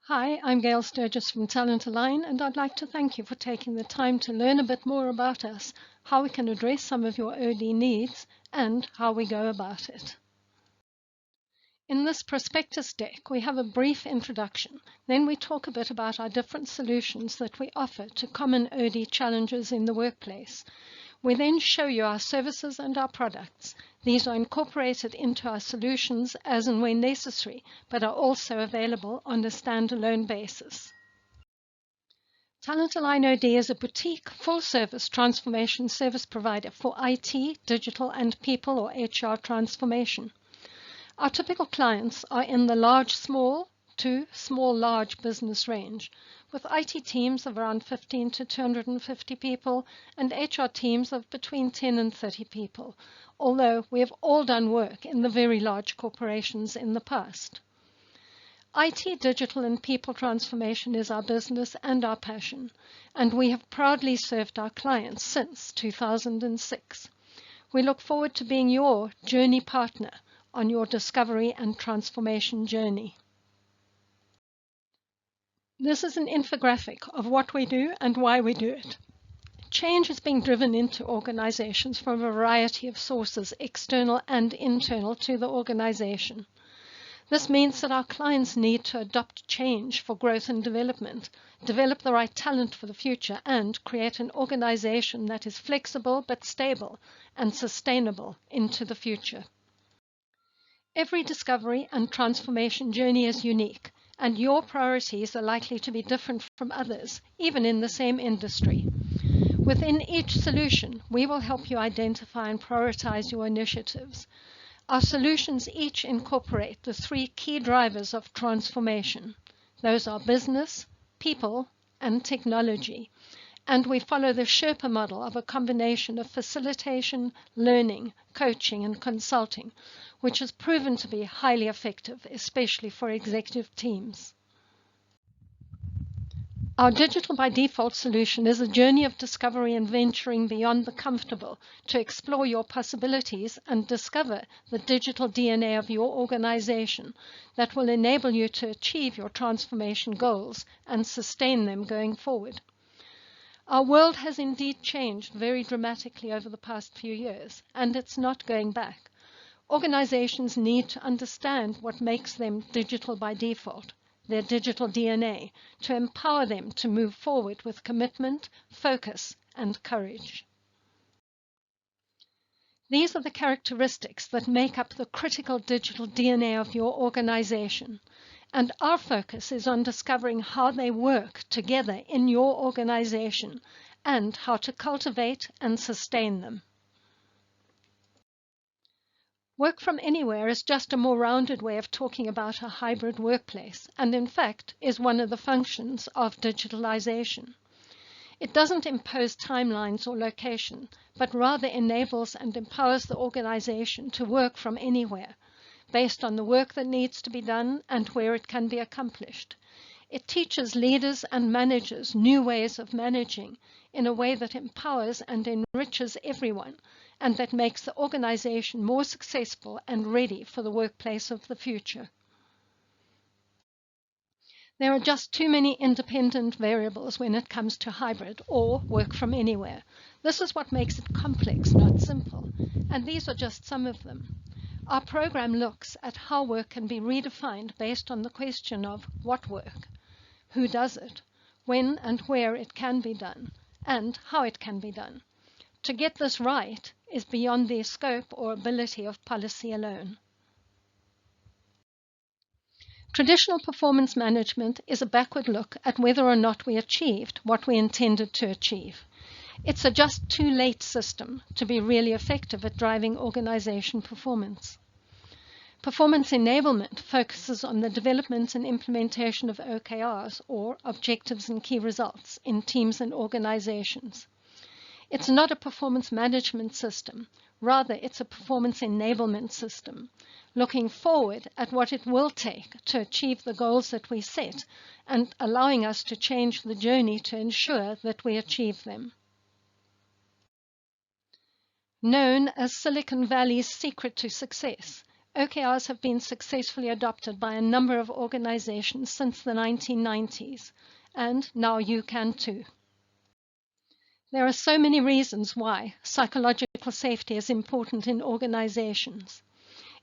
Hi, I'm Gail Sturgis from TalentAlign, and I'd like to thank you for taking the time to learn a bit more about us, how we can address some of your OD needs, and how we go about it. In this prospectus deck, we have a brief introduction. Then we talk a bit about our different solutions that we offer to common OD challenges in the workplace. We then show you our services and our products. These are incorporated into our solutions as and when necessary, but are also available on a standalone basis. TalentAlign OD is a boutique, full-service transformation service provider for IT, digital, and people or HR transformation. Our typical clients are in the large-small to small-large business range, with IT teams of around 15 to 250 people and HR teams of between 10 and 30 people, although we have all done work in the very large corporations in the past. IT, digital, and people transformation is our business and our passion, and we have proudly served our clients since 2006. We look forward to being your journey partner on your discovery and transformation journey. This is an infographic of what we do and why we do it. Change is being driven into organizations from a variety of sources, external and internal to the organization. This means that our clients need to adopt change for growth and development, develop the right talent for the future, and create an organization that is flexible but stable and sustainable into the future. Every discovery and transformation journey is unique, and your priorities are likely to be different from others, even in the same industry. Within each solution, we will help you identify and prioritize your initiatives. Our solutions each incorporate the three key drivers of transformation. Those are business, people, and technology. And we follow the Sherpa model of a combination of facilitation, learning, coaching, and consulting, which has proven to be highly effective, especially for executive teams. Our Digital by Default solution is a journey of discovery and venturing beyond the comfortable to explore your possibilities and discover the digital DNA of your organization that will enable you to achieve your transformation goals and sustain them going forward. Our world has indeed changed very dramatically over the past few years, and it's not going back. Organizations need to understand what makes them digital by default, their digital DNA, to empower them to move forward with commitment, focus, and courage. These are the characteristics that make up the critical digital DNA of your organization, and our focus is on discovering how they work together in your organization and how to cultivate and sustain them. Work from anywhere is just a more rounded way of talking about a hybrid workplace, and in fact is one of the functions of digitalization. It doesn't impose timelines or location, but rather enables and empowers the organization to work from anywhere, based on the work that needs to be done and where it can be accomplished. It teaches leaders and managers new ways of managing in a way that empowers and enriches everyone, and that makes the organization more successful and ready for the workplace of the future. There are just too many independent variables when it comes to hybrid or work from anywhere. This is what makes it complex, not simple, and these are just some of them. Our program looks at how work can be redefined based on the question of what work, who does it, when and where it can be done, and how it can be done. To get this right is beyond the scope or ability of policy alone. Traditional performance management is a backward look at whether or not we achieved what we intended to achieve. It's a just too late system to be really effective at driving organization performance. Performance enablement focuses on the development and implementation of OKRs, or objectives and key results, in teams and organizations. It's not a performance management system, rather it's a performance enablement system, looking forward at what it will take to achieve the goals that we set and allowing us to change the journey to ensure that we achieve them. Known as Silicon Valley's secret to success, OKRs have been successfully adopted by a number of organizations since the 1990s, and now you can too. There are so many reasons why psychological safety is important in organizations.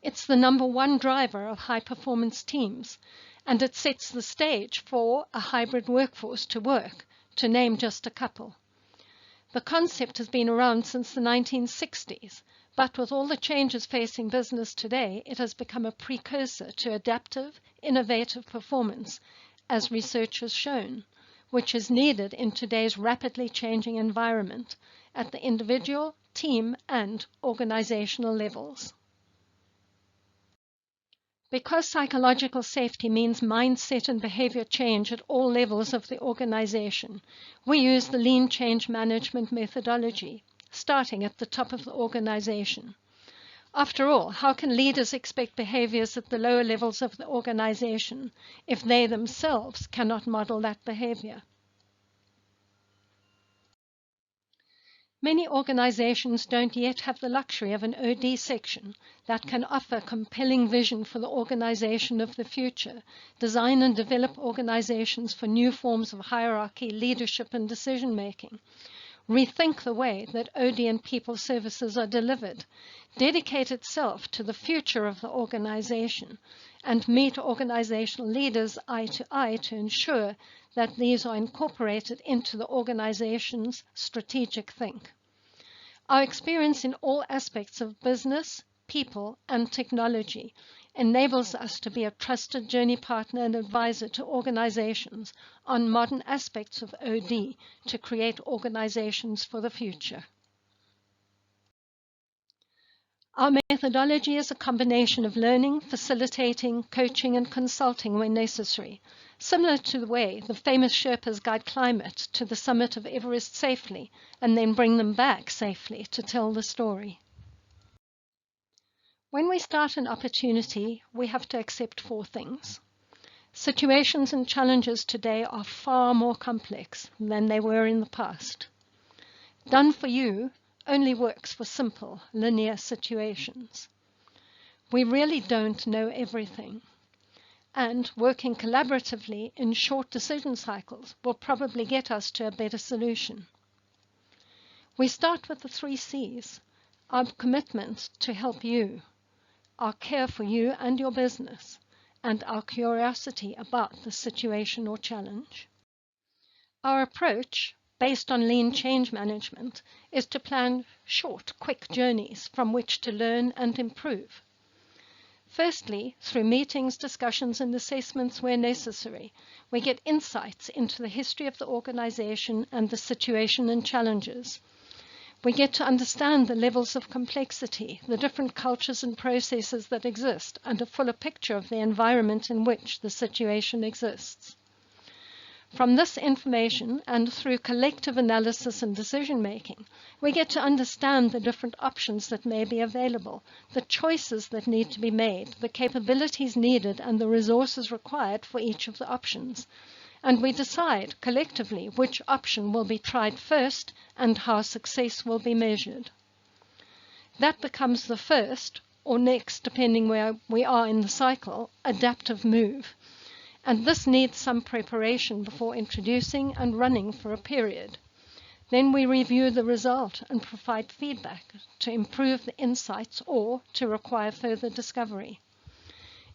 It's the #1 driver of high-performance teams, and it sets the stage for a hybrid workforce to work, to name just a couple. The concept has been around since the 1960s, but with all the changes facing business today, it has become a precursor to adaptive, innovative performance, as research has shown, which is needed in today's rapidly changing environment at the individual, team, and organizational levels. Because psychological safety means mindset and behavior change at all levels of the organization, we use the lean change management methodology, starting at the top of the organization. After all, how can leaders expect behaviors at the lower levels of the organization if they themselves cannot model that behavior? Many organizations don't yet have the luxury of an OD section that can offer compelling vision for the organization of the future, design and develop organizations for new forms of hierarchy, leadership, and decision-making, rethink the way that OD and people services are delivered, dedicate itself to the future of the organization, and meet organizational leaders eye to eye to ensure that these are incorporated into the organization's strategic think. Our experience in all aspects of business, people, and technology enables us to be a trusted journey partner and advisor to organizations on modern aspects of OD to create organizations for the future. Our methodology is a combination of learning, facilitating, coaching, and consulting when necessary, similar to the way the famous Sherpas guide climate to the summit of Everest safely and then bring them back safely to tell the story. When we start an opportunity, we have to accept 4 things. Situations and challenges today are far more complex than they were in the past. Done for you only works for simple, linear situations. We really don't know everything, and working collaboratively in short decision cycles will probably get us to a better solution. We start with the 3 C's, our commitment to help you, our care for you and your business, and our curiosity about the situation or challenge. Our approach, based on lean change management, is to plan short, quick journeys from which to learn and improve. Firstly, through meetings, discussions, and assessments where necessary, we get insights into the history of the organization and the situation and challenges. We get to understand the levels of complexity, the different cultures and processes that exist, and a fuller picture of the environment in which the situation exists. From this information and through collective analysis and decision-making, we get to understand the different options that may be available, the choices that need to be made, the capabilities needed, and the resources required for each of the options. And we decide collectively which option will be tried first and how success will be measured. That becomes the first, or next, depending where we are in the cycle, adaptive move. And this needs some preparation before introducing and running for a period. Then we review the result and provide feedback to improve the insights or to require further discovery.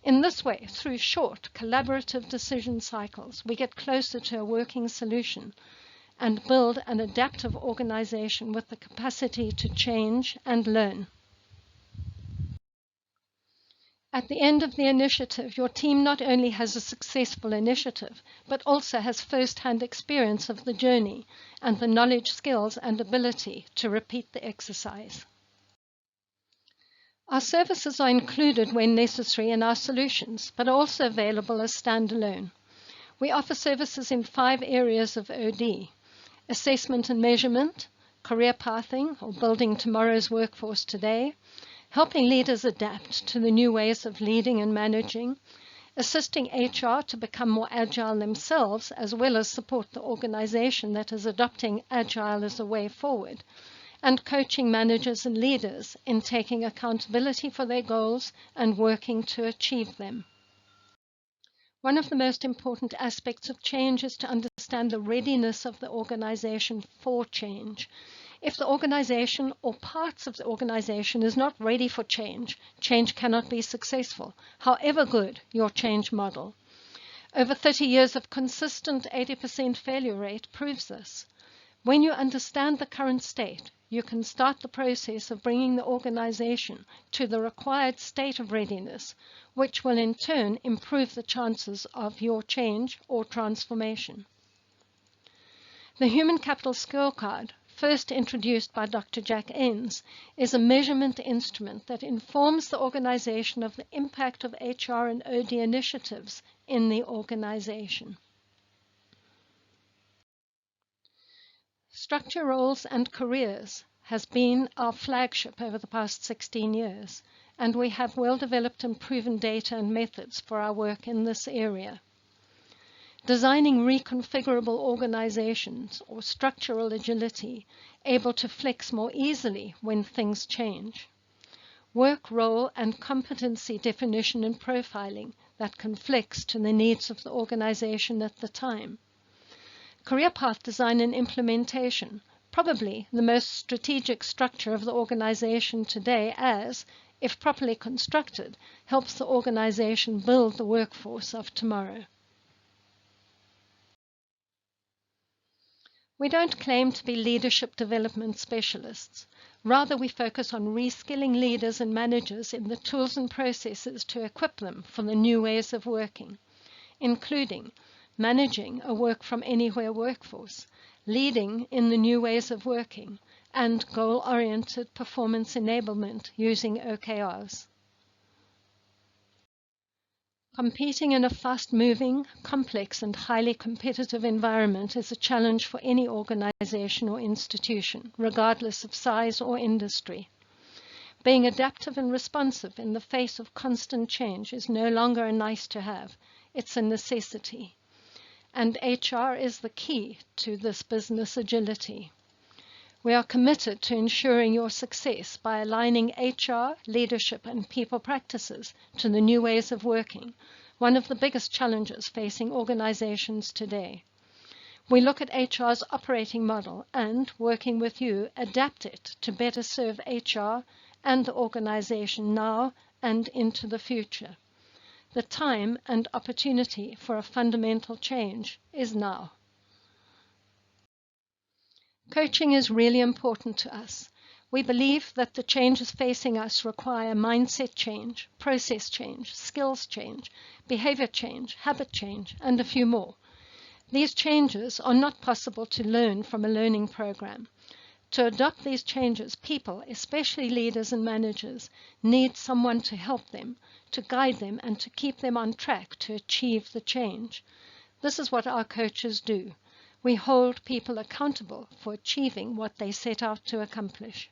In this way, through short, collaborative decision cycles, we get closer to a working solution and build an adaptive organization with the capacity to change and learn. At the end of the initiative, your team not only has a successful initiative, but also has first-hand experience of the journey and the knowledge, skills, and ability to repeat the exercise. Our services are included when necessary in our solutions, but also available as standalone. We offer services in 5 areas of OD: assessment and measurement, career pathing, or building tomorrow's workforce today, helping leaders adapt to the new ways of leading and managing, assisting HR to become more agile themselves, as well as support the organization that is adopting agile as a way forward, and coaching managers and leaders in taking accountability for their goals and working to achieve them. One of the most important aspects of change is to understand the readiness of the organization for change. If the organization or parts of the organization is not ready for change, change cannot be successful, however good your change model. Over 30 years of consistent 80% failure rate proves this. When you understand the current state, you can start the process of bringing the organization to the required state of readiness, which will in turn improve the chances of your change or transformation. The Human Capital Scorecard, first introduced by Dr. Jack Enns, is a measurement instrument that informs the organization of the impact of HR and OD initiatives in the organization. Structure, roles, and careers has been our flagship over the past 16 years, and we have well-developed and proven data and methods for our work in this area. Designing reconfigurable organizations or structural agility, able to flex more easily when things change. Work, role, and competency definition and profiling that can flex to the needs of the organization at the time. Career path design and implementation, probably the most strategic structure of the organization today as, if properly constructed, helps the organization build the workforce of tomorrow. We don't claim to be leadership development specialists. Rather, we focus on reskilling leaders and managers in the tools and processes to equip them for the new ways of working, including managing a work-from-anywhere workforce, leading in the new ways of working, and goal-oriented performance enablement using OKRs. Competing in a fast-moving, complex, and highly competitive environment is a challenge for any organization or institution, regardless of size or industry. Being adaptive and responsive in the face of constant change is no longer a nice-to-have, it's a necessity. And HR is the key to this business agility. We are committed to ensuring your success by aligning HR, leadership, and people practices to the new ways of working, one of the biggest challenges facing organizations today. We look at HR's operating model and, working with you, adapt it to better serve HR and the organization now and into the future. The time and opportunity for a fundamental change is now. Coaching is really important to us. We believe that the changes facing us require mindset change, process change, skills change, behavior change, habit change, and a few more. These changes are not possible to learn from a learning program. To adopt these changes, people, especially leaders and managers, need someone to help them, to guide them, and to keep them on track to achieve the change. This is what our coaches do. We hold people accountable for achieving what they set out to accomplish.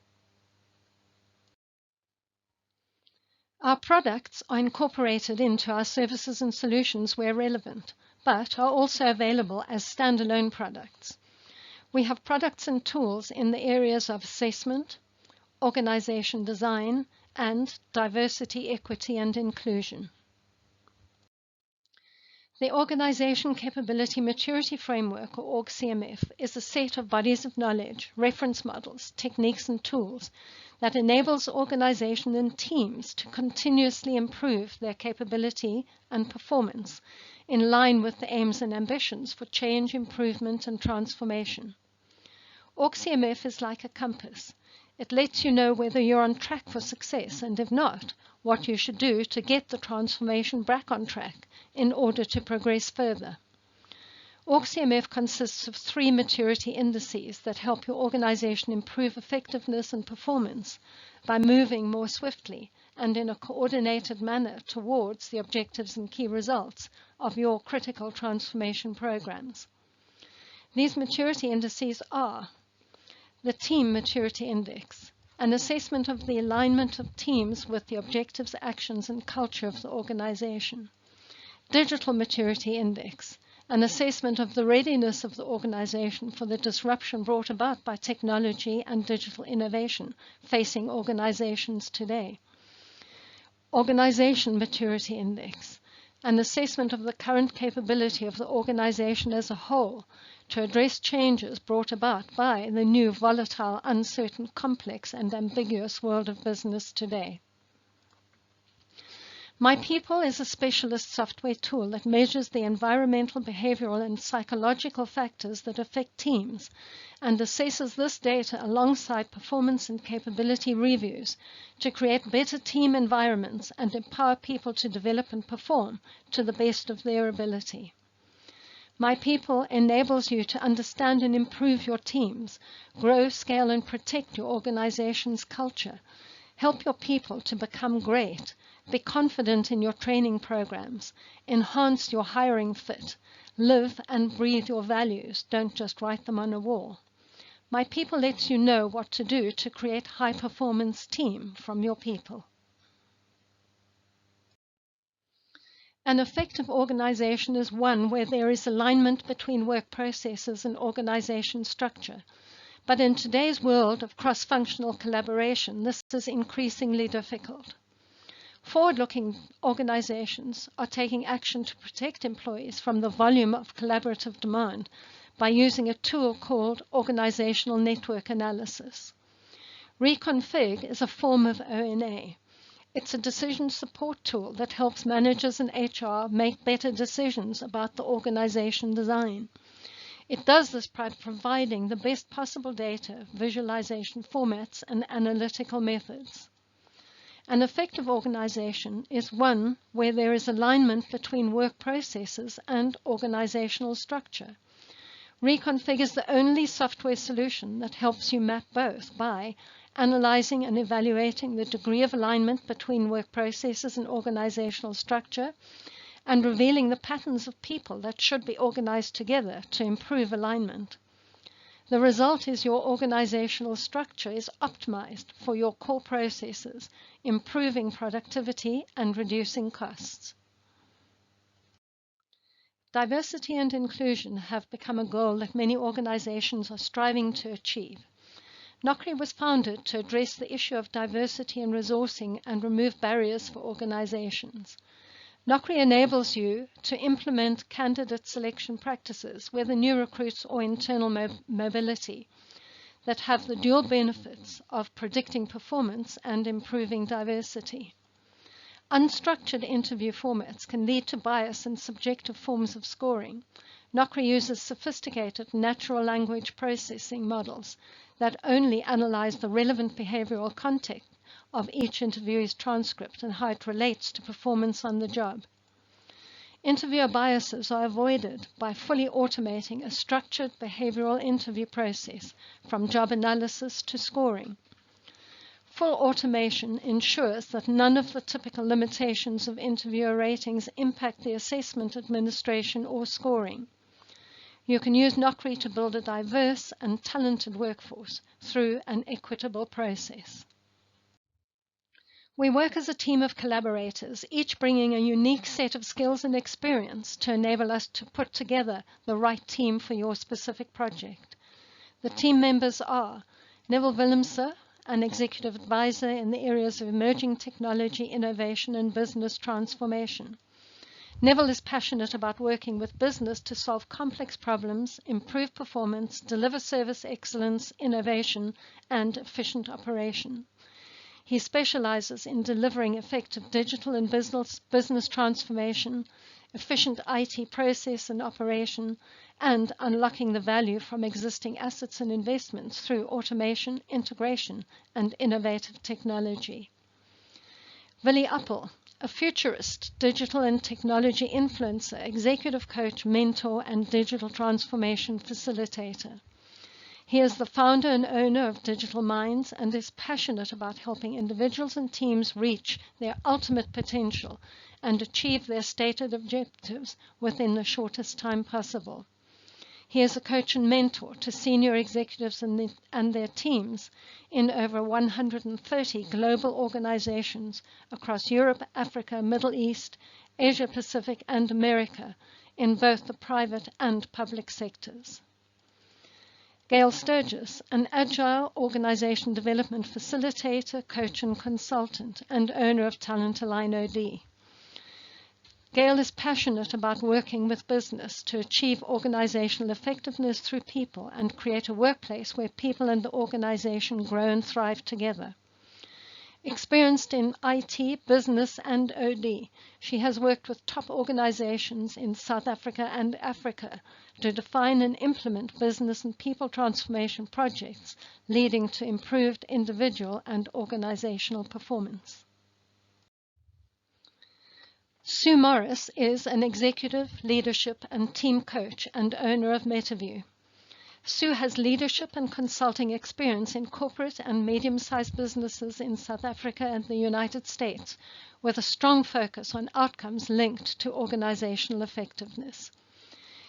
Our products are incorporated into our services and solutions where relevant, but are also available as standalone products. We have products and tools in the areas of assessment, organization design, and diversity, equity, and inclusion. The Organization Capability Maturity Framework, or ORG-CMF, is a set of bodies of knowledge, reference models, techniques, and tools that enables organizations and teams to continuously improve their capability and performance in line with the aims and ambitions for change, improvement, and transformation. ORG-CMF is like a compass. It lets you know whether you're on track for success, and if not, what you should do to get the transformation back on track in order to progress further. ORG-CMF consists of 3 maturity indices that help your organization improve effectiveness and performance by moving more swiftly and in a coordinated manner towards the objectives and key results of your critical transformation programs. These maturity indices are the Team Maturity Index, an assessment of the alignment of teams with the objectives, actions, and culture of the organization. Digital Maturity Index, an assessment of the readiness of the organization for the disruption brought about by technology and digital innovation facing organizations today. Organization Maturity Index, an assessment of the current capability of the organization as a whole to address changes brought about by the new volatile, uncertain, complex, and ambiguous world of business today. My People is a specialist software tool that measures the environmental, behavioral, and psychological factors that affect teams and assesses this data alongside performance and capability reviews to create better team environments and empower people to develop and perform to the best of their ability. My People enables you to understand and improve your teams, grow, scale, and protect your organization's culture, help your people to become great, be confident in your training programs, enhance your hiring fit, live and breathe your values, don't just write them on a wall. My People lets you know what to do to create high-performance team from your people. An effective organization is one where there is alignment between work processes and organization structure. But in today's world of cross-functional collaboration, this is increasingly difficult. Forward-looking organizations are taking action to protect employees from the volume of collaborative demand by using a tool called organizational network analysis. Reconfig is a form of ONA. It's a decision support tool that helps managers and HR make better decisions about the organization design. It does this by providing the best possible data, visualization formats, and analytical methods. An effective organization is one where there is alignment between work processes and organizational structure. Reconfig is the only software solution that helps you map both by analyzing and evaluating the degree of alignment between work processes and organizational structure, and revealing the patterns of people that should be organized together to improve alignment. The result is your organizational structure is optimized for your core processes, improving productivity and reducing costs. Diversity and inclusion have become a goal that many organizations are striving to achieve. NOCRI was founded to address the issue of diversity and resourcing and remove barriers for organizations. NOCRI enables you to implement candidate selection practices, whether new recruits or internal mobility, that have the dual benefits of predicting performance and improving diversity. Unstructured interview formats can lead to bias and subjective forms of scoring. NOCRI uses sophisticated natural language processing models that only analyze the relevant behavioral context of each interviewee's transcript and how it relates to performance on the job. Interviewer biases are avoided by fully automating a structured behavioral interview process from job analysis to scoring. Full automation ensures that none of the typical limitations of interviewer ratings impact the assessment, administration, or scoring. You can use NOCRI to build a diverse and talented workforce through an equitable process. We work as a team of collaborators, each bringing a unique set of skills and experience to enable us to put together the right team for your specific project. The team members are Neville Williamser, an executive advisor in the areas of emerging technology, innovation, and business transformation. Neville is passionate about working with business to solve complex problems, improve performance, deliver service excellence, innovation, and efficient operation. He specializes in delivering effective digital and business transformation, efficient IT process and operation, and unlocking the value from existing assets and investments through automation, integration, and innovative technology. Willie Appel, a futurist, digital and technology influencer, executive coach, mentor, and digital transformation facilitator. He is the founder and owner of Digital Minds and is passionate about helping individuals and teams reach their ultimate potential and achieve their stated objectives within the shortest time possible. He is a coach and mentor to senior executives and their teams in over 130 global organizations across Europe, Africa, Middle East, Asia Pacific, and America, in both the private and public sectors. Gail Sturgis, an agile organization development facilitator, coach and consultant, and owner of TalentAlign OD. Gail is passionate about working with business to achieve organizational effectiveness through people and create a workplace where people and the organization grow and thrive together. Experienced in IT, business, and OD, she has worked with top organizations in South Africa and Africa to define and implement business and people transformation projects, leading to improved individual and organizational performance. Sue Morris is an executive, leadership, and team coach and owner of MetaView. Sue has leadership and consulting experience in corporate and medium-sized businesses in South Africa and the United States, with a strong focus on outcomes linked to organizational effectiveness.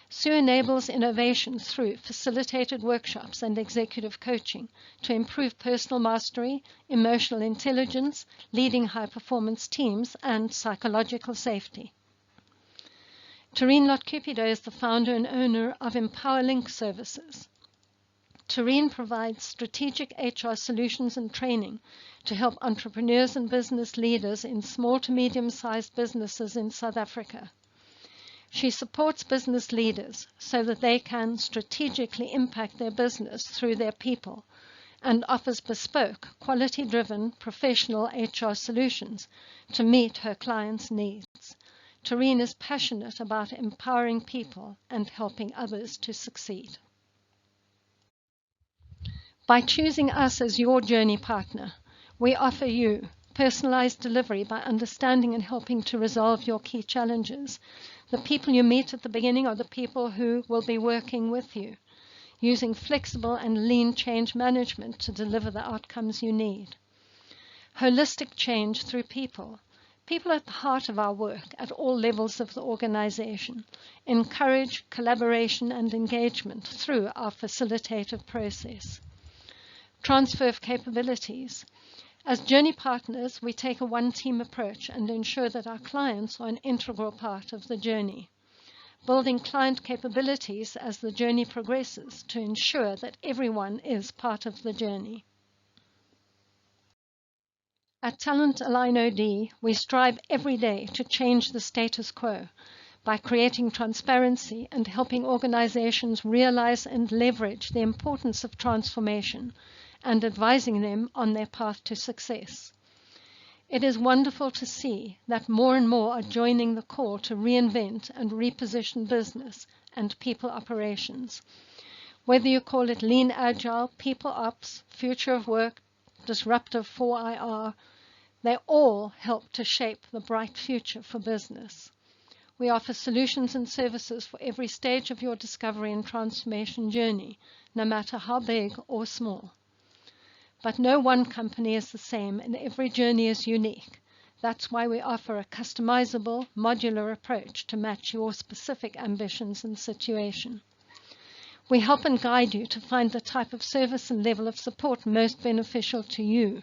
Sue enables innovation through facilitated workshops and executive coaching to improve personal mastery, emotional intelligence, leading high-performance teams, and psychological safety. Tareen Lotcupido is the founder and owner of EmpowerLink Services. Tareen provides strategic HR solutions and training to help entrepreneurs and business leaders in small to medium-sized businesses in South Africa. She supports business leaders so that they can strategically impact their business through their people and offers bespoke, quality-driven, professional HR solutions to meet her clients' needs. Tareen is passionate about empowering people and helping others to succeed. By choosing us as your journey partner, we offer you personalized delivery by understanding and helping to resolve your key challenges. The people you meet at the beginning are the people who will be working with you, using flexible and lean change management to deliver the outcomes you need. Holistic change through people. People at the heart of our work at all levels of the organization encourage collaboration and engagement through our facilitative process. Transfer of capabilities. As journey partners, we take a one-team approach and ensure that our clients are an integral part of the journey. Building client capabilities as the journey progresses to ensure that everyone is part of the journey. At TalentAlign OD, we strive every day to change the status quo by creating transparency and helping organizations realize and leverage the importance of transformation and advising them on their path to success. It is wonderful to see that more and more are joining the call to reinvent and reposition business and people operations. Whether you call it lean agile, people ops, future of work, disruptive 4IR, they all help to shape the bright future for business. We offer solutions and services for every stage of your discovery and transformation journey, no matter how big or small. But no one company is the same and every journey is unique. That's why we offer a customizable, modular approach to match your specific ambitions and situation. We help and guide you to find the type of service and level of support most beneficial to you.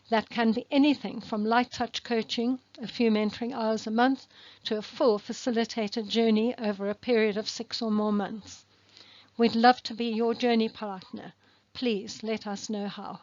That can be anything from light touch coaching, a few mentoring hours a month, to a full facilitated journey over a period of 6 or more months. We'd love to be your journey partner. Please let us know how.